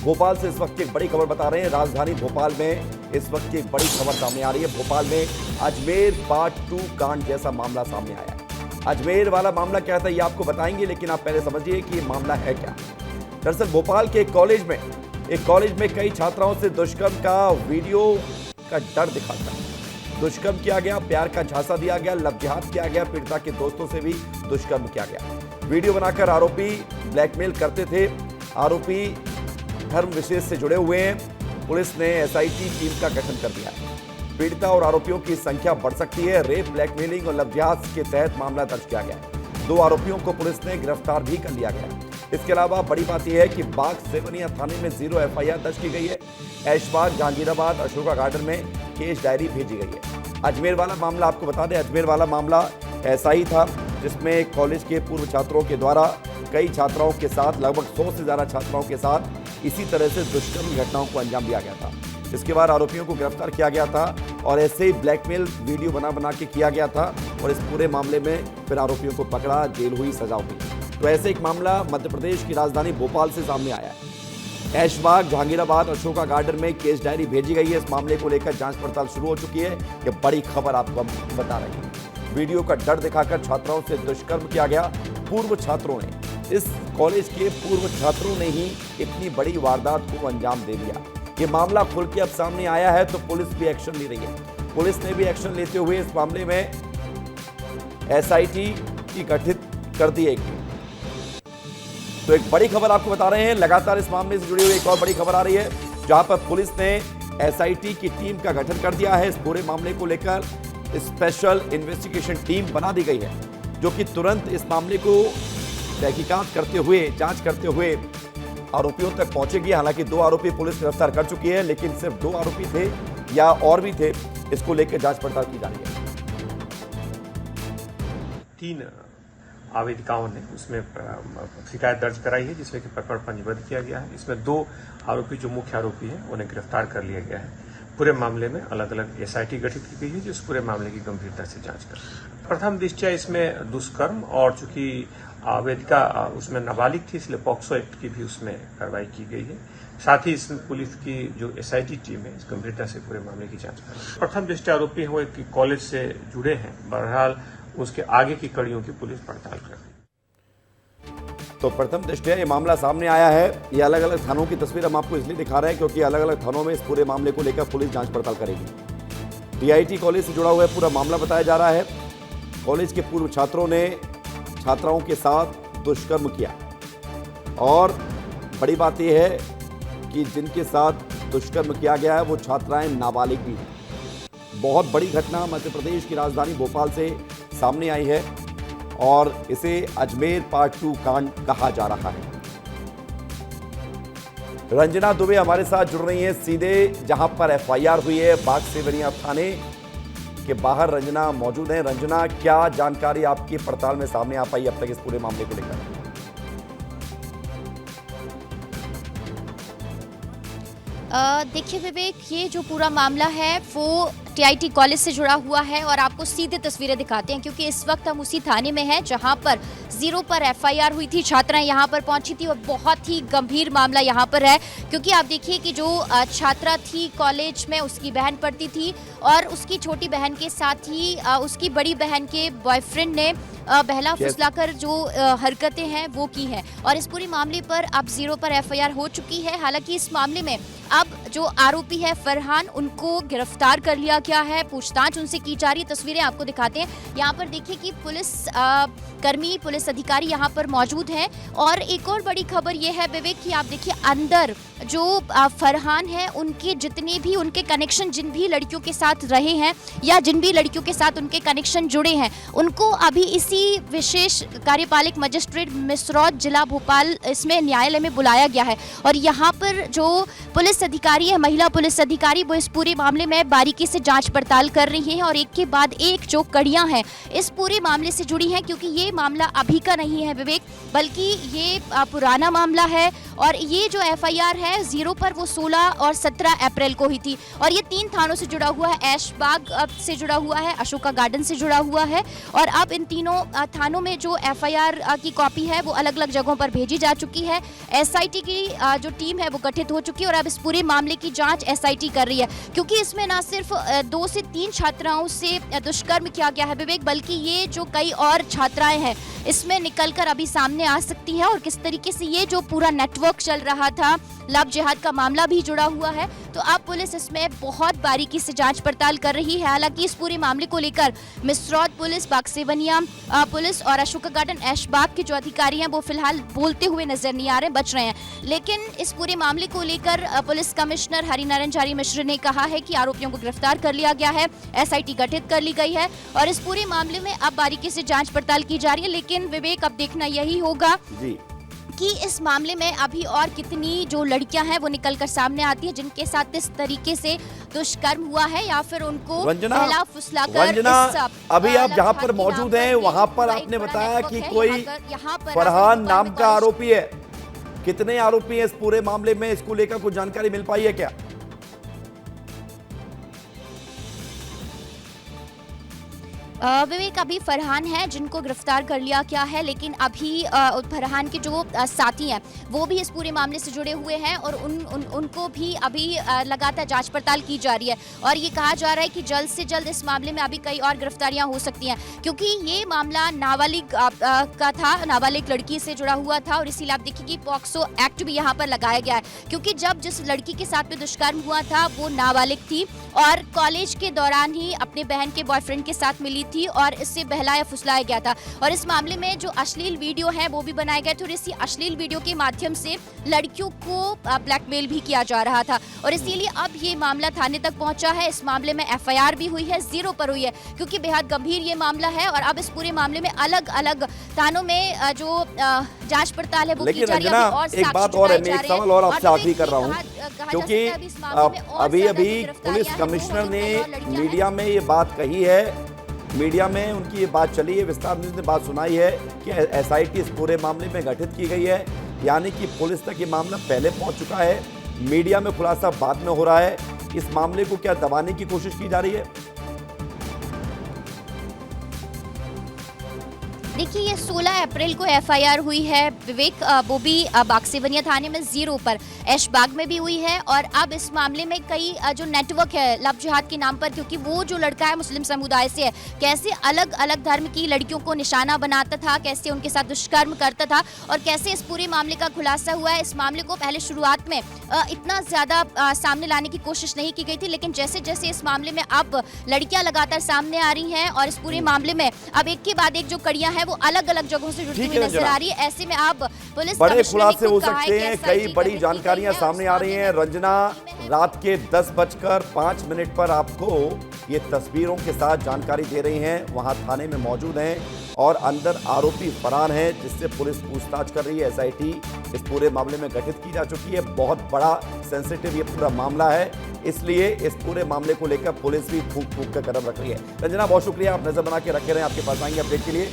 भोपाल से इस वक्त की एक बड़ी खबर बता रहे हैं। राजधानी भोपाल में इस वक्त की एक बड़ी खबर सामने आ रही है। भोपाल में अजमेर पार्ट 2 कांड जैसा मामला सामने आया है। अजमेर वाला मामला क्या था ये आपको बताएंगे, लेकिन आप पहले समझिए कि ये मामला है क्या। दरअसल भोपाल के एक कॉलेज में कई छात्राओं से दुष्कर्म का वीडियो का डर दिखाता है। दुष्कर्म किया गया, प्यार का झांसा दिया गया, लव जिहाद किया गया, पीड़िता के दोस्तों से भी दुष्कर्म किया गया। वीडियो बनाकर आरोपी ब्लैकमेल करते थे। आरोपी धर्म विशेष से जुड़े हुए हैं। पुलिस ने एसआईटी टीम का गठन कर दिया है। पीड़िता और आरोपियों की संख्या बढ़ सकती है। रेप, ब्लैकमेलिंग और लव जिहाद के तहत मामला दर्ज किया गया है। 2 आरोपियों को पुलिस ने गिरफ्तार भी कर लिया गया है। इसके अलावा बड़ी बात यह है कि बाग सेवनिया थाने में 0 एफआईआर दर्ज की गई है। ऐशबाग, जहांगीराबाद, अशोका गार्डन में केस डायरी भेजी गई है। अजमेर वाला मामला आपको बता दें, अजमेर वाला मामला ऐसा ही था जिसमें कॉलेज के पूर्व छात्रों के द्वारा कई छात्राओं के साथ, लगभग 100 से ज्यादा छात्राओं के साथ इसी तरह से दुष्कर्म घटनाओं को अंजाम दिया गया था। इसके बाद आरोपियों को गिरफ्तार किया गया था और ऐसे ही ब्लैकमेल वीडियो बना के किया गया था और इस पूरे मामले में फिर आरोपियों को पकड़ा, जेल हुई, सजा हुई। तो ऐसे एक मामला मध्य प्रदेश की राजधानी भोपाल से सामने आया है। ऐशबाग, जहांगीराबाद, अशोका गार्डन में केस डायरी भेजी गई है। इस मामले को लेकर जांच पड़ताल शुरू हो चुकी है। यह बड़ी खबर आपको हम बता रहे हैं। वीडियो का डर दिखाकर छात्राओं से दुष्कर्म किया गया। पूर्व छात्रों ने, इस कॉलेज के पूर्व छात्रों ने ही इतनी बड़ी वारदात को अंजाम दे दिया। ये मामला खुल के अब सामने आया है तो पुलिस भी एक्शन ले रही है। पुलिस ने भी एक्शन लेते हुए इस मामले में एसआईटी की गठित कर दी है। तो एक बड़ी खबर आपको बता रहे हैं। लगातार इस मामले से जुड़ी हुई एक और बड़ी खबर आ रही है, जहां पर पुलिस ने एसआईटी की टीम का गठन कर दिया है। इस पूरे मामले को लेकर स्पेशल इन्वेस्टिगेशन टीम बना दी गई है, जो कि तुरंत इस मामले को तहकीकात करते हुए, जांच करते हुए आरोपियों तक पहुंचेगी। हालांकि 2 आरोपी पुलिस गिरफ्तार कर चुकी है, लेकिन सिर्फ 2 आरोपी थे या और भी थे, इसको लेकर जांच पड़ताल की जा रही है। 3 आवेदिकाओं ने उसमें शिकायत दर्ज कराई है, जिसमें कि प्रकरण पंजीबद्ध किया गया है। इसमें 2 आरोपी जो मुख्य आरोपी हैं उन्हें गिरफ्तार कर लिया गया है। पूरे मामले में अलग अलग एसआईटी गठित की गई है, जो इस पूरे मामले की गंभीरता से जांच कर रही है। प्रथम दृष्टया इसमें दुष्कर्म और चूंकि आवेदिका उसमें नाबालिग थी, इसलिए पॉक्सो एक्ट की भी उसमें कार्रवाई की गई है। साथ ही इसमें पुलिस की जो एसआईटी टीम है इस गंभीरता से पूरे मामले की जांच कर रही है। प्रथम दृष्टया आरोपी है वो एक कॉलेज से जुड़े हैं। बहरहाल उसके आगे की कड़ियों की पुलिस पड़ताल कर रही है। तो प्रथम दृष्टया ये मामला सामने आया है। ये अलग अलग थानों की तस्वीर हम आपको इसलिए दिखा रहे हैं क्योंकि अलग अलग थानों में इस पूरे मामले को लेकर पुलिस जांच पड़ताल करेगी। टीआईटी कॉलेज से जुड़ा हुआ पूरा मामला बताया जा रहा है। कॉलेज के पूर्व छात्रों ने छात्राओं के साथ दुष्कर्म किया और बड़ी बात यह है कि जिनके साथ दुष्कर्म किया गया है वो छात्राएं नाबालिग भी हैं। बहुत बड़ी घटना मध्य प्रदेश की राजधानी भोपाल से सामने आई है और इसे अजमेर पार्ट 2 कांड कहा जा रहा है। रंजना दुबे हमारे साथ जुड़ रही हैं सीधे जहां पर एफआईआर हुई है, बाग सेवनिया थाने के बाहर रंजना मौजूद हैं। रंजना, क्या जानकारी आपकी पड़ताल में सामने आ पाई अब तक इस पूरे मामले को लेकर? देखिए विवेक, ये जो पूरा मामला है वो टीआईटी कॉलेज से जुड़ा हुआ है और आपको सीधे तस्वीरें दिखाते हैं क्योंकि इस वक्त हम उसी थाने में हैं जहां पर 0 पर एफआईआर हुई थी। छात्राएं यहां पर पहुंची थी और बहुत ही गंभीर मामला यहां पर है क्योंकि आप देखिए कि जो छात्रा थी कॉलेज में, उसकी बहन पढ़ती थी और उसकी छोटी बहन के साथ ही उसकी बड़ी बहन के बॉयफ्रेंड ने बहला फुसलाकर जो हरकतें हैं वो की हैं और इस पूरी मामले पर अब 0 पर एफआईआर हो चुकी है। हालांकि इस मामले में अब जो आरोपी है फरहान, उनको गिरफ्तार कर लिया गया है। पूछताछ उनसे की जा रही है। तस्वीरें आपको दिखाते हैं। यहाँ पर देखिए कि पुलिस कर्मी, पुलिस अधिकारी यहाँ पर मौजूद हैं और एक और बड़ी खबर ये है विवेक कि आप देखिए अंदर जो फरहान है, उनके जितने भी उनके कनेक्शन, जिन भी लड़कियों के साथ रहे हैं या जिन भी लड़कियों के साथ उनके कनेक्शन जुड़े हैं, उनको अभी इसी विशेष कार्यपालिक मजिस्ट्रेट मिसरौद जिला भोपाल इसमें न्यायालय में बुलाया गया है और यहाँ पर जो पुलिस अधिकारी अधिकारी है, महिला पुलिस अधिकारी, वो इस पूरे मामले में बारीकी से जांच पड़ताल कर रही हैं और एक के बाद एक जो कड़ियां हैं इस पूरे मामले से जुड़ी हैं, क्योंकि ये मामला अभी का नहीं है विवेक, बल्कि ये पुराना मामला है। और ये जो एफआईआर है 0 पर वो 16 और 17 अप्रैल को हुई थी और ये 3 थानों से जुड़ा हुआ है, ऐशबाग से जुड़ा हुआ है, अशोका गार्डन से जुड़ा हुआ है। और अब इन तीनों थानों में जो एफआईआर की कॉपी है वो अलग अलग जगहों पर भेजी जा चुकी है। एसआईटी की जो टीम है वो गठित हो चुकी है और अब इस पूरे मामले की जांच एसआईटी कर रही है, क्योंकि इसमें ना सिर्फ 2 से 3 छात्राओं से दुष्कर्म किया गया है विवेक, बल्कि ये जो कई और छात्राएं हैं इसमें निकलकर अभी सामने आ सकती है और किस तरीके से ये जो पूरा नेटवर्क चल रहा था, लव जिहाद का मामला भी जुड़ा हुआ है। तो अब पुलिस इसमें बहुत बारीकी से जांच पड़ताल कर रही है। हालांकि इस पूरे मामले को लेकर मिसरौद पुलिस, बागसेवनिया पुलिस और अशोका गार्डन ऐशबाग के जो अधिकारी हैं वो फिलहाल बोलते हुए नजर नहीं आ रहे, बच रहे हैं। लेकिन इस पूरे मामले को लेकर पुलिस कमिश्नर हरिनारायण मिश्र ने कहा है कि आरोपियों को गिरफ्तार कर लिया गया है, एसआईटी गठित कर ली गई है और इस पूरे मामले में अब बारीकी से जांच पड़ताल की जा रही है। लेकिन विवेक, अब देखना यही होगा कि इस मामले में अभी और कितनी जो लड़कियां हैं वो निकलकर सामने आती हैं जिनके साथ इस तरीके से दुष्कर्म हुआ है या फिर उनको बहला फुसलाकर अभी आप जहां पर मौजूद हैं वहां पर आपने बताया कि कोई फरहान नाम का आरोपी है। कितने आरोपी हैं इस पूरे मामले में, इसको लेकर कुछ जानकारी मिल पाई है क्या? विवेक, अभी फरहान है जिनको गिरफ्तार कर लिया गया है, लेकिन अभी फरहान के जो साथी हैं वो भी इस पूरे मामले से जुड़े हुए हैं और उनको भी अभी लगातार जांच पड़ताल की जा रही है। और ये कहा जा रहा है कि जल्द से जल्द इस मामले में अभी कई और गिरफ्तारियां हो सकती हैं, क्योंकि ये मामला नाबालिग का था, नाबालिग लड़की से जुड़ा हुआ था और इसीलिए आप देखिए कि पॉक्सो एक्ट भी यहाँ पर लगाया गया है, क्योंकि जब जिस लड़की के साथ में दुष्कर्म हुआ था वो नाबालिग थी और कॉलेज के दौरान ही अपने बहन के बॉयफ्रेंड के साथ मिली थी और इससे बहलाया फुसलाया गया था। और इस मामले में जो अश्लील वीडियो है वो भी बनाए गए थे और इसी अश्लील वीडियो के माध्यम से लड़कियों को ब्लैकमेल भी किया जा रहा था और इसीलिए अब ये मामला थाने तक पहुंचा है। इस मामले में एफआईआर भी हुई है, 0 पर हुई है, क्योंकि बेहद गंभीर ये मामला है और अब इस पूरे मामले में अलग अलग थानों में जो जांच पड़ताल है वो की जा रही है। और एक बात और है, मैं एक सवाल और आपसे आखिरी कर रहा हूँ, क्योंकि अभी पुलिस कमिश्नर ने मीडिया में ये बात कही है, मीडिया में उनकी ये बात चली है, विस्तार ने बात सुनाई है कि एसआईटी इस पूरे मामले में गठित की गई है, यानी कि पुलिस तक ये मामला पहले पहुंच चुका है, मीडिया में खुलासा बाद में हो रहा है। इस मामले को क्या दबाने की कोशिश की जा रही है? देखिए, ये 16 अप्रैल को एफआईआर हुई है विवेक, वो भी बागसेवनिया थाने में 0 पर, ऐशबाग में भी हुई है। और अब इस मामले में कई जो नेटवर्क है लव जिहाद के नाम पर, क्योंकि वो जो लड़का है मुस्लिम समुदाय से है, कैसे अलग अलग धर्म की लड़कियों को निशाना बनाता था, कैसे उनके साथ दुष्कर्म करता था और कैसे इस पूरे मामले का खुलासा हुआ है। इस मामले को पहले शुरुआत में इतना ज्यादा सामने लाने की कोशिश नहीं की गई थी, लेकिन जैसे जैसे इस मामले में अब लड़कियां लगातार सामने आ रही हैं और इस पूरे मामले में अब एक के बाद एक जो कड़ियां हैं वो अलग अलग जगहों से जुड़ती हुई नजर आ रही है। ऐसे में अब पुलिस बड़े खुलासे हो सकते हैं, कई बड़ी जानकारियां सामने आ रही हैं। रंजना, रात के 10:05 पर आपको ये तस्वीरों के साथ जानकारी दे रही हैं, वहां थाने में मौजूद हैं और अंदर आरोपी फरार हैं, जिससे पुलिस पूछताछ कर रही है। एसआईटी इस पूरे मामले में गठित की जा चुकी है। बहुत बड़ा सेंसिटिव ये पूरा मामला है, इसलिए इस पूरे मामले को लेकर पुलिस भी फूंक फूंक कर कदम रख रही है। रंजना, बहुत शुक्रिया, आप नजर बना के रखे रहे, आपके पास आएंगे अपडेट के लिए।